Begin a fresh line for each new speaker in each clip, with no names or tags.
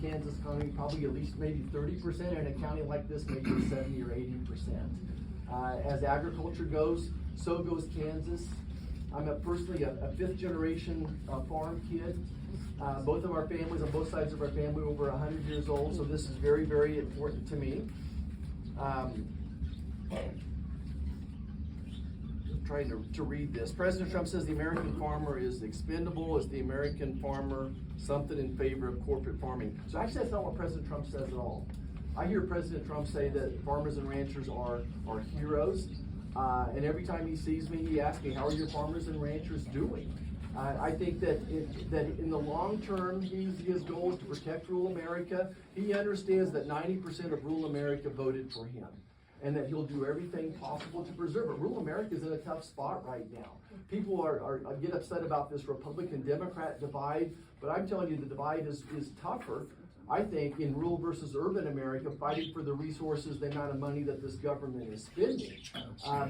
in Kansas County, probably at least maybe 30%, in a county like this, maybe 70 or 80%. As agriculture goes, so goes Kansas. I'm personally a fifth generation farm kid. Both of our families, on both sides of our family, are over 100 years old, so this is very, very important to me. Trying to read this. President Trump says the American farmer is expendable. Is the American farmer something in favor of corporate farming? So actually that's not what President Trump says at all. I hear President Trump say that farmers and ranchers are heroes. And every time he sees me, he asks me, how are your farmers and ranchers doing? I think that in the long term, his goal is to protect rural America. He understands that 90% of rural America voted for him, and that he'll do everything possible to preserve it. Rural America is in a tough spot right now. People get upset about this Republican-Democrat divide, but I'm telling you the divide is tougher, I think, in rural versus urban America, fighting for the resources, the amount of money that this government is spending.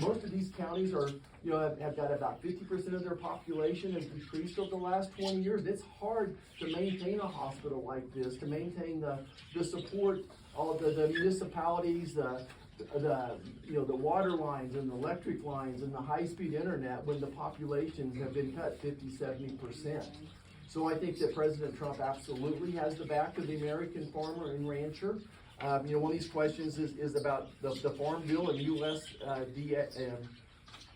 Most of these counties have got about 50% of their population has decreased over the last 20 years. It's hard to maintain a hospital like this, to maintain the support of the municipalities, the water lines and the electric lines and the high-speed internet when the populations have been cut 50-70%. So I think that President Trump absolutely has the back of the American farmer and rancher. One of these questions is about the Farm Bill and USAID.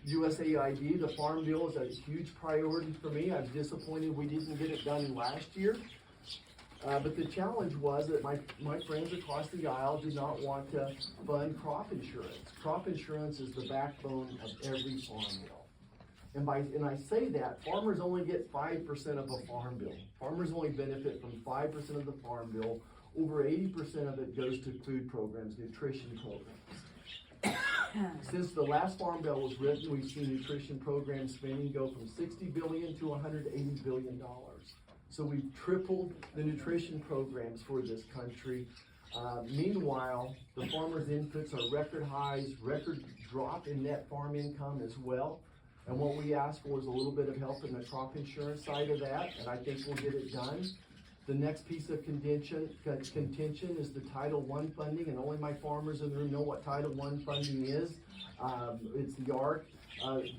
The Farm Bill is a huge priority for me. I'm disappointed we didn't get it done last year. But the challenge was that my friends across the aisle did not want to fund crop insurance. Crop insurance is the backbone of every farm bill. And I say that, farmers only get 5% of a farm bill. Farmers only benefit from 5% of the farm bill. Over 80% of it goes to food programs, nutrition programs. Since the last farm bill was written, we've seen nutrition program spending go from $60 billion to $180 billion. So we've tripled the nutrition programs for this country. Meanwhile, the farmers' inputs are record highs, record drop in net farm income as well. And what we ask for is a little bit of help in the crop insurance side of that, and I think we'll get it done. The next piece of contention is the Title I funding, and only my farmers in the room know what Title I funding is. It's the ARC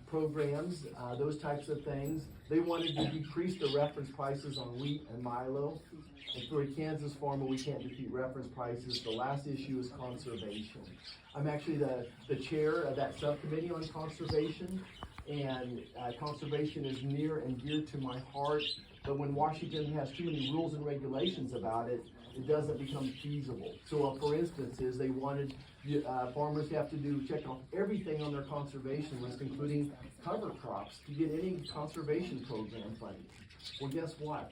programs, those types of things. They wanted to decrease the reference prices on wheat and milo. And for a Kansas farmer, we can't defeat reference prices. The last issue is conservation. I'm actually the chair of that subcommittee on conservation, and conservation is near and dear to my heart. But when Washington has too many rules and regulations about it, it doesn't become feasible. So for instance, they wanted farmers to have to check off everything on their conservation list, including cover crops, to get any conservation program funding. Well, guess what?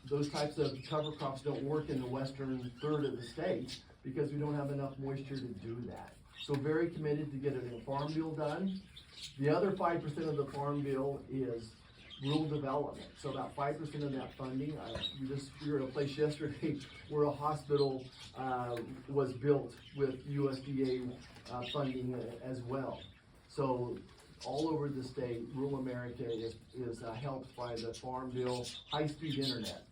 Those types of cover crops don't work in the western third of the state because we don't have enough moisture to do that. So very committed to get a farm bill done. The other 5% of the farm bill is rural development. So about 5% of that funding. We were in a place yesterday where a hospital was built with USDA funding as well. So all over the state, rural America is helped by the farm bill, high-speed internet.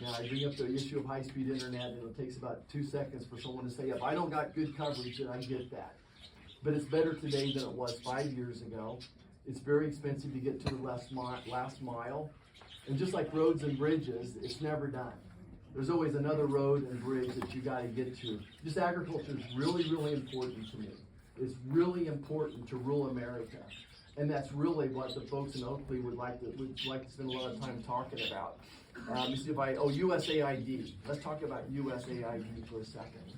Now, I bring up the issue of high-speed internet, and it takes about 2 seconds for someone to say, if I don't got good coverage, then I get that. But it's better today than it was 5 years ago. It's very expensive to get to the last mile. And just like roads and bridges, it's never done. There's always another road and bridge that you got to get to. Just agriculture is really, really important to me. It's really important to rural America. And that's really what the folks in Oakley would like to spend a lot of time talking about. USAID. Let's talk about USAID for a second.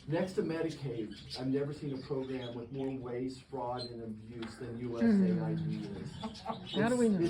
Next to Medicaid, I've never seen a program with more waste, fraud, and abuse than USAID is.
How do we know?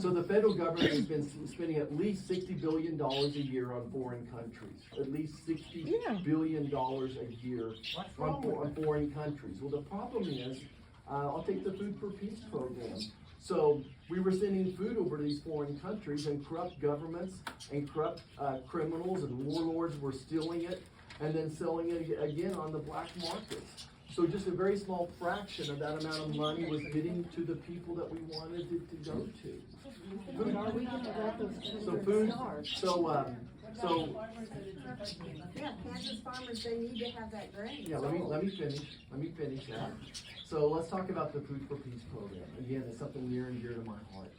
So the federal government has been spending at least $60 billion a year on foreign countries. At least $60 billion a year on foreign countries. Well, the problem is, I'll take the Food for Peace program. So we were sending food over to these foreign countries, and corrupt governments and corrupt criminals and warlords were stealing it and then selling it again on the black markets. So just a very small fraction of that amount of money was getting to the people that we wanted it to go to. So,
Yeah, Kansas farmers, they need to have that grain.
yeah, let me finish that. So let's talk about the Food for Peace program. Again, it's something near and dear to my heart.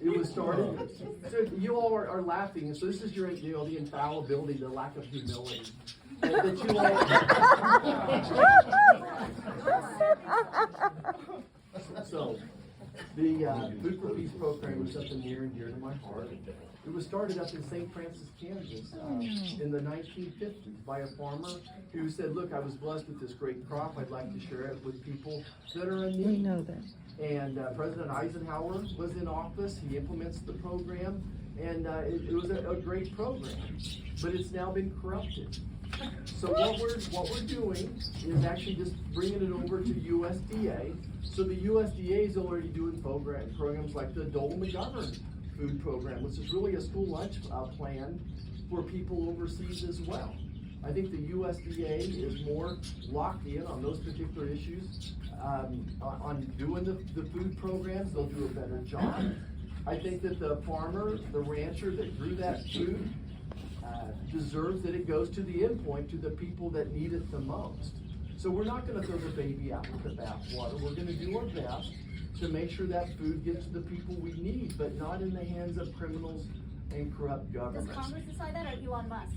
It was started, so you all are laughing, and so this is your, the infallibility, the lack of humility. That you all, so, the Food for Peace program was something near and dear to my heart. It was started up in St. Francis, Kansas, in the 1950s by a farmer who said, look, I was blessed with this great crop. I'd like to share it with people that are in need.
We know that.
And President Eisenhower was in office. He implements the program, and it was a great program. But it's now been corrupted. So what we're doing is actually just bringing it over to USDA. So the USDA is already doing programs like the Dole McGovern food program, which is really a school lunch plan for people overseas as well. I think the USDA is more locked in on those particular issues. On doing the food programs, they'll do a better job. I think that the farmer, the rancher that grew that food, deserves that it goes to the end point, to the people that need it the most. So we're not going to throw the baby out with the bathwater. We're going to do our best to make sure that food gets to the people we need, but not in the hands of criminals and corrupt governments.
Does Congress decide that, or Elon Musk?